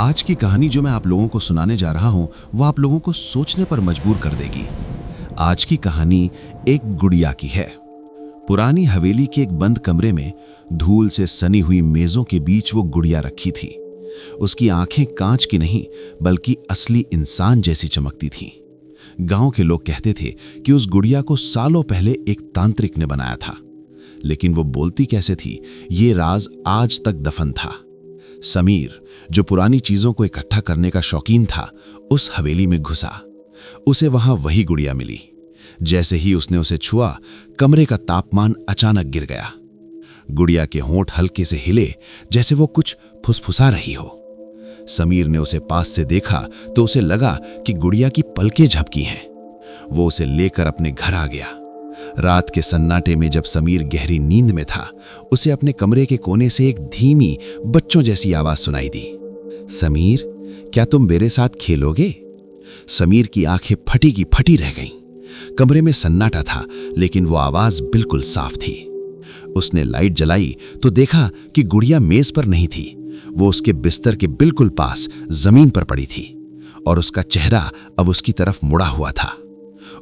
आज की कहानी जो मैं आप लोगों को सुनाने जा रहा हूं वो आप लोगों को सोचने पर मजबूर कर देगी। आज की कहानी एक गुड़िया की है। पुरानी हवेली के एक बंद कमरे में धूल से सनी हुई मेजों के बीच वो गुड़िया रखी थी। उसकी आंखें कांच की नहीं बल्कि असली इंसान जैसी चमकती थीं। गांव के लोग कहते थे कि उस गुड़िया को सालों पहले एक तांत्रिक ने बनाया था, लेकिन वो बोलती कैसे थी ये राज आज तक दफन था। समीर, जो पुरानी चीजों को इकट्ठा करने का शौकीन था, उस हवेली में घुसा। उसे वहां वही गुड़िया मिली। जैसे ही उसने उसे छुआ, कमरे का तापमान अचानक गिर गया। गुड़िया के होंठ हल्के से हिले, जैसे वो कुछ फुसफुसा रही हो। समीर ने उसे पास से देखा तो उसे लगा कि गुड़िया की पलकें झपकी हैं। वो उसे लेकर अपने घर आ गया। रात के सन्नाटे में जब समीर गहरी नींद में था, उसे अपने कमरे के कोने से एक धीमी बच्चों जैसी आवाज सुनाई दी। समीर, क्या तुम मेरे साथ खेलोगे? समीर की आंखें फटी की फटी रह गईं। कमरे में सन्नाटा था, लेकिन वो आवाज बिल्कुल साफ थी। उसने लाइट जलाई तो देखा कि गुड़िया मेज पर नहीं थी। वो उसके बिस्तर के बिल्कुल पास जमीन पर पड़ी थी और उसका चेहरा अब उसकी तरफ मुड़ा हुआ था।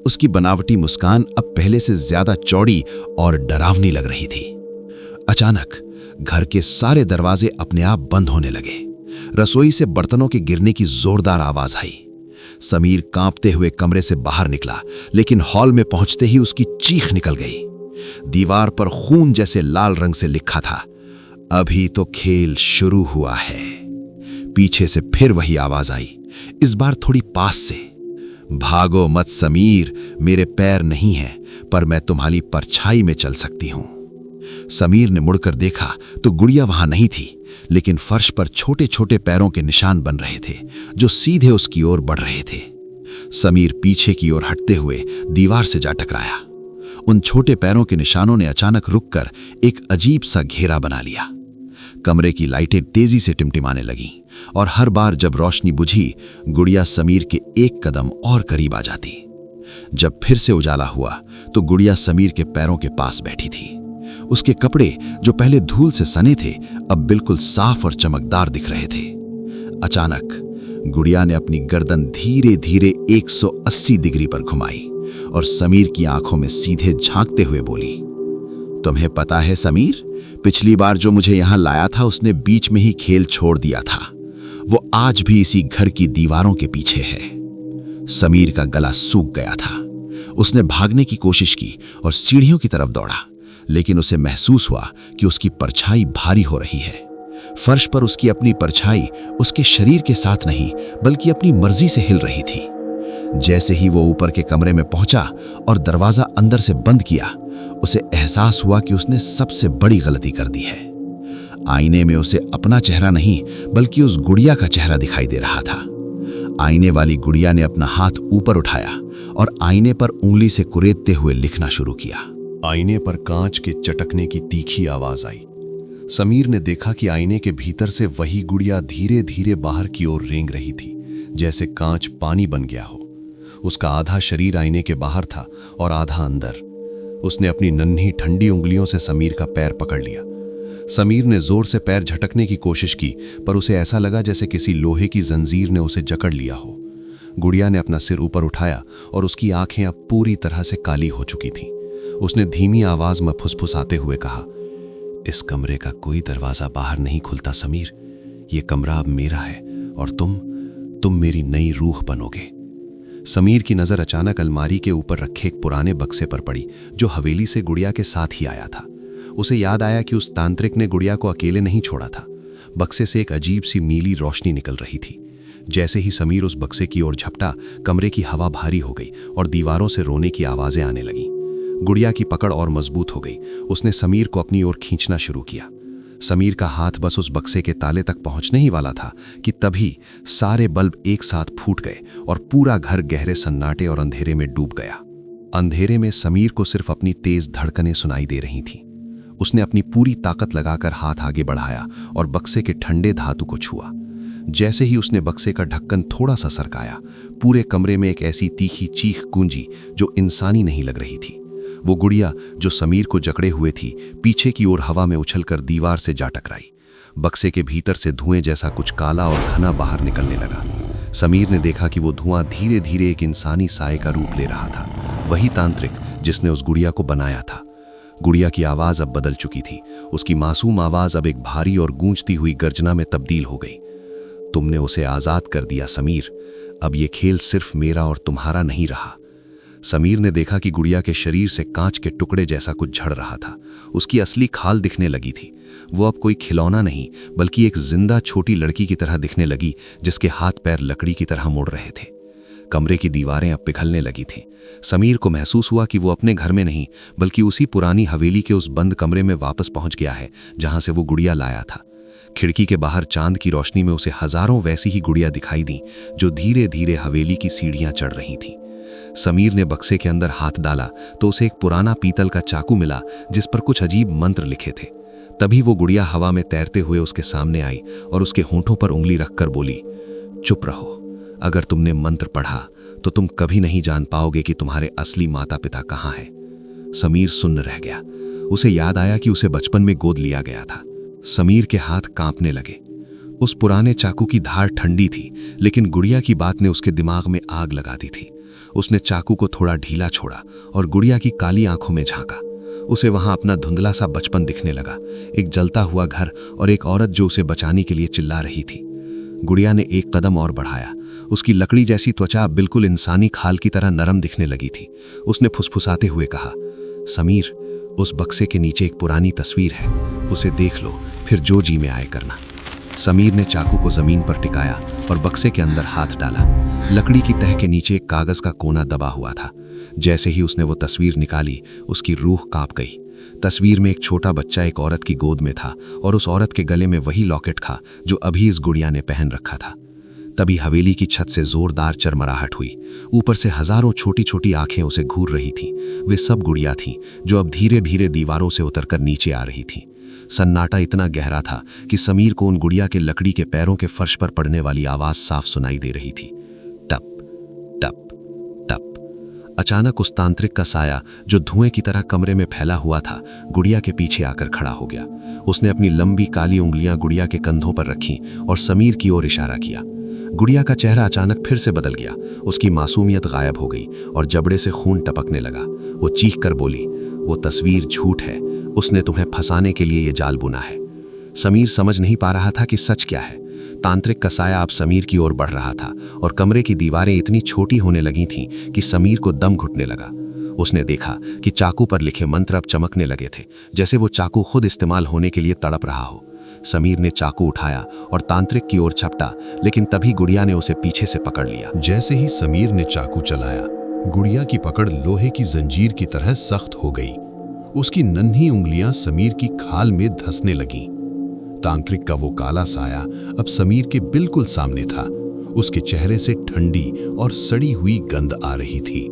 उसकी बनावटी मुस्कान अब पहले से ज्यादा चौड़ी और डरावनी लग रही थी। अचानक घर के सारे दरवाजे अपने आप बंद होने लगे। रसोई से बर्तनों के गिरने की जोरदार आवाज आई। समीर कांपते हुए कमरे से बाहर निकला, लेकिन हॉल में पहुंचते ही उसकी चीख निकल गई। दीवार पर खून जैसे लाल रंग से लिखा था, अभी तो खेल शुरू हुआ है। पीछे से फिर वही आवाज आई, इस बार थोड़ी पास से। भागो मत समीर, मेरे पैर नहीं हैं, पर मैं तुम्हारी परछाई में चल सकती हूं। समीर ने मुड़कर देखा तो गुड़िया वहां नहीं थी, लेकिन फर्श पर छोटे छोटे पैरों के निशान बन रहे थे जो सीधे उसकी ओर बढ़ रहे थे। समीर पीछे की ओर हटते हुए दीवार से जा टकराया। उन छोटे पैरों के निशानों ने अचानक रुककर एक अजीब सा घेरा बना लिया। कमरे की लाइटें तेजी से टिमटिमाने लगीं और हर बार जब रोशनी बुझी, गुड़िया समीर के एक कदम और करीब आ जाती। जब फिर से उजाला हुआ तो गुड़िया समीर के पैरों के पास बैठी थी। उसके कपड़े जो पहले धूल से सने थे, अब बिल्कुल साफ और चमकदार दिख रहे थे। अचानक गुड़िया ने अपनी गर्दन धीरे धीरे 180 डिग्री पर घुमाई और समीर की आंखों में सीधे झांकते हुए बोली, तुम्हें पता है समीर, पिछली बार जो मुझे यहां लाया था उसने बीच में ही खेल छोड़ दिया था। वो आज भी इसी घर की दीवारों के पीछे है। समीर का गला सूख गया था। उसने भागने की कोशिश की और सीढ़ियों की तरफ दौड़ा, लेकिन उसे महसूस हुआ कि उसकी परछाई भारी हो रही है। फर्श पर उसकी अपनी परछाई उसके शरीर के साथ नहीं बल्कि अपनी मर्जी से हिल रही थी। जैसे ही वो ऊपर के कमरे में पहुंचा और दरवाजा अंदर से बंद किया, उसे एहसास हुआ कि उसने सबसे बड़ी गलती कर दी है। आईने में उसे अपना चेहरा नहीं बल्कि उस गुड़िया का चेहरा दिखाई दे रहा था। आईने वाली गुड़िया ने अपना हाथ ऊपर उठाया और आईने पर उंगली से कुरेदते हुए लिखना शुरू किया। आईने पर कांच के चटकने की तीखी आवाज आई। समीर ने देखा कि आईने के भीतर से वही गुड़िया धीरे धीरे बाहर की ओर रेंग रही थी, जैसे कांच पानी बन गया हो। उसका आधा शरीर आईने के बाहर था और आधा अंदर। उसने अपनी नन्ही ठंडी उंगलियों से समीर का पैर पकड़ लिया। समीर ने जोर से पैर झटकने की कोशिश की, पर उसे ऐसा लगा जैसे किसी लोहे की जंजीर ने उसे जकड़ लिया हो। गुड़िया ने अपना सिर ऊपर उठाया और उसकी आंखें अब पूरी तरह से काली हो चुकी थीं। उसने धीमी आवाज में फुसफुसाते हुए कहा, इस कमरे का कोई दरवाजा बाहर नहीं खुलता समीर। ये कमरा अब मेरा है और तुम मेरी नई रूह बनोगे। समीर की नजर अचानक अलमारी के ऊपर रखे एक पुराने बक्से पर पड़ी जो हवेली से गुड़िया के साथ ही आया था। उसे याद आया कि उस तांत्रिक ने गुड़िया को अकेले नहीं छोड़ा था। बक्से से एक अजीब सी नीली रोशनी निकल रही थी। जैसे ही समीर उस बक्से की ओर झपटा, कमरे की हवा भारी हो गई और दीवारों से रोने की आवाजें आने लगीं। गुड़िया की पकड़ और मजबूत हो गई। उसने समीर को अपनी ओर खींचना शुरू किया। समीर का हाथ बस उस बक्से के ताले तक पहुंचने ही वाला था कि तभी सारे बल्ब एक साथ फूट गए और पूरा घर गहरे सन्नाटे और अंधेरे में डूब गया। अंधेरे में समीर को सिर्फ अपनी तेज धड़कनें सुनाई दे रही थीं। उसने अपनी पूरी ताकत लगाकर हाथ आगे बढ़ाया और बक्से के ठंडे धातु को छुआ। जैसे ही उसने बक्से का ढक्कन थोड़ा सा सरकाया, पूरे कमरे में एक ऐसी तीखी चीख गूंजी जो इंसानी नहीं लग रही थी। वो गुड़िया जो समीर को जकड़े हुए थी, पीछे की ओर हवा में उछलकर दीवार से जा टकराई। बक्से के भीतर से धुएं जैसा कुछ काला और घना बाहर निकलने लगा। समीर ने देखा कि वो धुआं धीरे धीरे एक इंसानी साए का रूप ले रहा था, वही तांत्रिक जिसने उस गुड़िया को बनाया था। गुड़िया की आवाज अब बदल चुकी थी। उसकी मासूम आवाज अब एक भारी और गूंजती हुई गर्जना में तब्दील हो गई। तुमने उसे आजाद कर दिया समीर, अब ये खेल सिर्फ मेरा और तुम्हारा नहीं रहा। समीर ने देखा कि गुड़िया के शरीर से कांच के टुकड़े जैसा कुछ झड़ रहा था। उसकी असली खाल दिखने लगी थी। वो अब कोई खिलौना नहीं बल्कि एक जिंदा छोटी लड़की की तरह दिखने लगी, जिसके हाथ पैर लकड़ी की तरह मुड़ रहे थे। कमरे की दीवारें अब पिघलने लगी थीं। समीर को महसूस हुआ कि वो अपने घर में नहीं बल्कि उसी पुरानी हवेली के उस बंद कमरे में वापस पहुंच गया है जहां से वो गुड़िया लाया था। खिड़की के बाहर चांद की रोशनी में उसे हजारों वैसी ही गुड़िया दिखाई दी जो धीरे धीरे हवेली की सीढ़ियां चढ़ रही थीं। समीर ने बक्से के अंदर हाथ डाला तो उसे एक पुराना पीतल का चाकू मिला जिस पर कुछ अजीब मंत्र लिखे थे। तभी वो गुड़िया हवा में तैरते हुए उसके सामने आई और उसके होंठों पर उंगली रखकर बोली, चुप रहो, अगर तुमने मंत्र पढ़ा तो तुम कभी नहीं जान पाओगे कि तुम्हारे असली माता पिता कहाँ हैं। समीर सुन्न रह गया। उसे याद आया कि उसे बचपन में गोद लिया गया था। समीर के हाथ कांपने लगे। उस पुराने चाकू की धार ठंडी थी, लेकिन गुड़िया की बात ने उसके दिमाग में आग लगा दी थी। उसने चाकू को थोड़ा ढीला छोड़ा और गुड़िया की काली आंखों में झांका। उसे वहां अपना धुंधला सा बचपन दिखने लगा, एक जलता हुआ घर और एक औरत जो उसे बचाने के लिए चिल्ला रही थी। गुड़िया ने एक कदम और बढ़ाया। उसकी लकड़ी जैसी त्वचा बिल्कुल इंसानी खाल की तरह नरम दिखने लगी थी। उसने फुसफुसाते हुए कहा, समीर, उस बक्से के नीचे एक पुरानी तस्वीर है, उसे देख लो, फिर जो जी में आए करना। समीर ने चाकू को जमीन पर टिकाया और बक्से के अंदर हाथ डाला। लकड़ी की तह के नीचे एक कागज का कोना दबा हुआ था। जैसे ही उसने वो तस्वीर निकाली, उसकी रूह कांप गई। तस्वीर में एक छोटा बच्चा एक औरत की गोद में था और उस औरत के गले में वही लॉकेट था जो अभी इस गुड़िया ने पहन रखा था। तभी हवेली की छत से जोरदार चरमराहट हुई। ऊपर से हजारों छोटी छोटी आंखें उसे घूर रही थीं। वे सब गुड़िया थीं जो अब धीरे धीरे दीवारों से उतरकर नीचे आ रही थीं। सन्नाटा इतना गहरा था कि समीर को उन गुड़िया के लकड़ी के पैरों के फर्श पर पड़ने वाली आवाज साफ सुनाई दे रही थी। टप टप टप। अचानक उस तांत्रिक का साया जो धुएं की तरह कमरे में फैला हुआ था, गुड़िया के पीछे आकर खड़ा हो गया। उसने अपनी लंबी काली उंगलियां गुड़िया के कंधों पर रखी और समीर की ओर इशारा किया। गुड़िया का चेहरा अचानक फिर से बदल गया। उसकी मासूमियत गायब हो गई और जबड़े से खून टपकने लगा। वो चीख कर बोली, वो तस्वीर झूठ है, उसने तुम्हें फंसाने के लिए ये जाल बुना है। समीर समझ नहीं पा रहा था कि सच क्या है। तांत्रिक का साया अब समीर की ओर बढ़ रहा था और कमरे की दीवारें इतनी छोटी होने लगी थीं कि समीर को दम घुटने लगा। उसने देखा कि चाकू पर लिखे मंत्र अब चमकने लगे थे, जैसे वो चाकू खुद इस्तेमाल होने के लिए तड़प रहा हो। समीर ने चाकू उठाया और तांत्रिक की ओर झपटा, लेकिन तभी गुड़िया ने उसे पीछे से पकड़ लिया। जैसे ही समीर ने चाकू चलाया, गुड़िया की पकड़ लोहे की जंजीर की तरह सख्त हो गई। उसकी नन्ही उंगलियां समीर की खाल में धंसने लगीं। तांत्रिक का वो काला साया अब समीर के बिल्कुल सामने था। उसके चेहरे से ठंडी और सड़ी हुई गंध आ रही थी।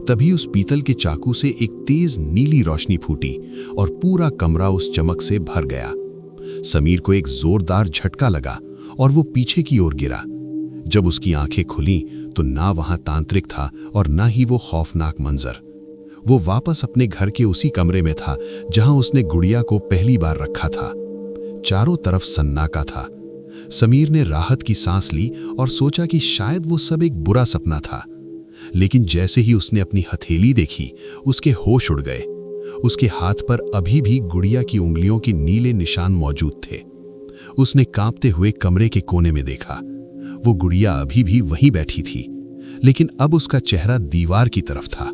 तभी उस पीतल के चाकू से एक तेज नीली रोशनी फूटी और पूरा कमरा उस चमक से भर गया। समीर को एक जोरदार झटका लगा और वो पीछे की ओर गिरा। जब उसकी आंखें खुलीं तो ना वहां तांत्रिक था और ना ही वो खौफनाक मंजर। वो वापस अपने घर के उसी कमरे में था जहां उसने गुड़िया को पहली बार रखा था। चारों तरफ सन्नाटा था। समीर ने राहत की सांस ली और सोचा कि शायद वो सब एक बुरा सपना था। लेकिन जैसे ही उसने अपनी हथेली देखी, उसके होश उड़ गए। उसके हाथ पर अभी भी गुड़िया की उंगलियों के नीले निशान मौजूद थे। उसने कांपते हुए कमरे के कोने में देखा। वो गुड़िया अभी भी वहीं बैठी थी, लेकिन अब उसका चेहरा दीवार की तरफ था।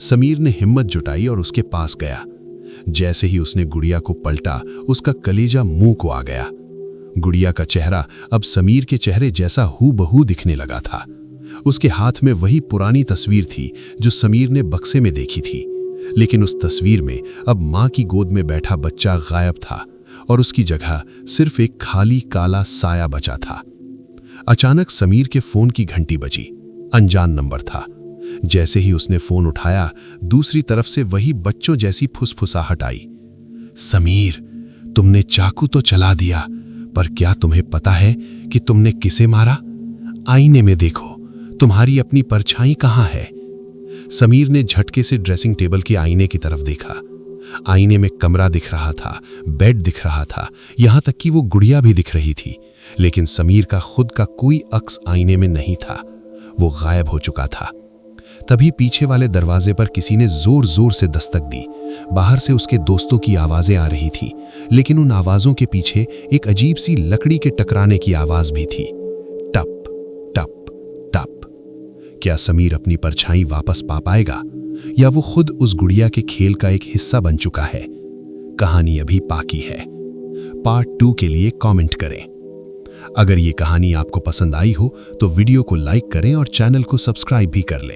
समीर ने हिम्मत जुटाई और उसके पास गया। जैसे ही उसने गुड़िया को पलटा, उसका कलेजा मुंह को आ गया। गुड़िया का चेहरा अब समीर के चेहरे जैसा हूबहू दिखने लगा था। उसके हाथ में वही पुरानी तस्वीर थी जो समीर ने बक्से में देखी थी, लेकिन उस तस्वीर में अब मां की गोद में बैठा बच्चा गायब था और उसकी जगह सिर्फ एक खाली काला साया बचा था। अचानक समीर के फोन की घंटी बजी। अनजान नंबर था। जैसे ही उसने फोन उठाया, दूसरी तरफ से वही बच्चों जैसी फुसफुसाहट आई। समीर, तुमने चाकू तो चला दिया, पर क्या तुम्हें पता है कि तुमने किसे मारा? आईने में देखो, तुम्हारी अपनी परछाई कहाँ है? समीर ने झटके से ड्रेसिंग टेबल के आईने की तरफ देखा। आईने में कमरा दिख रहा था, बेड दिख रहा था, यहां तक कि वो गुड़िया भी दिख रही थी। लेकिन समीर का खुद का कोई अक्स आईने में नहीं था। वो गायब हो चुका था। तभी पीछे वाले दरवाजे पर किसी ने जोर जोर से दस्तक दी। बाहर से उसके दोस्तों की आवाजें आ रही थी, लेकिन उन आवाजों के पीछे एक अजीब सी लकड़ी के टकराने की आवाज भी थी। टप टप टप। क्या समीर अपनी परछाई वापस पा पाएगा, या वो खुद उस गुड़िया के खेल का एक हिस्सा बन चुका है? कहानी अभी बाकी है। पार्ट 2 के लिए कमेंट करें। अगर ये कहानी आपको पसंद आई हो तो वीडियो को लाइक करें और चैनल को सब्सक्राइब भी कर लें।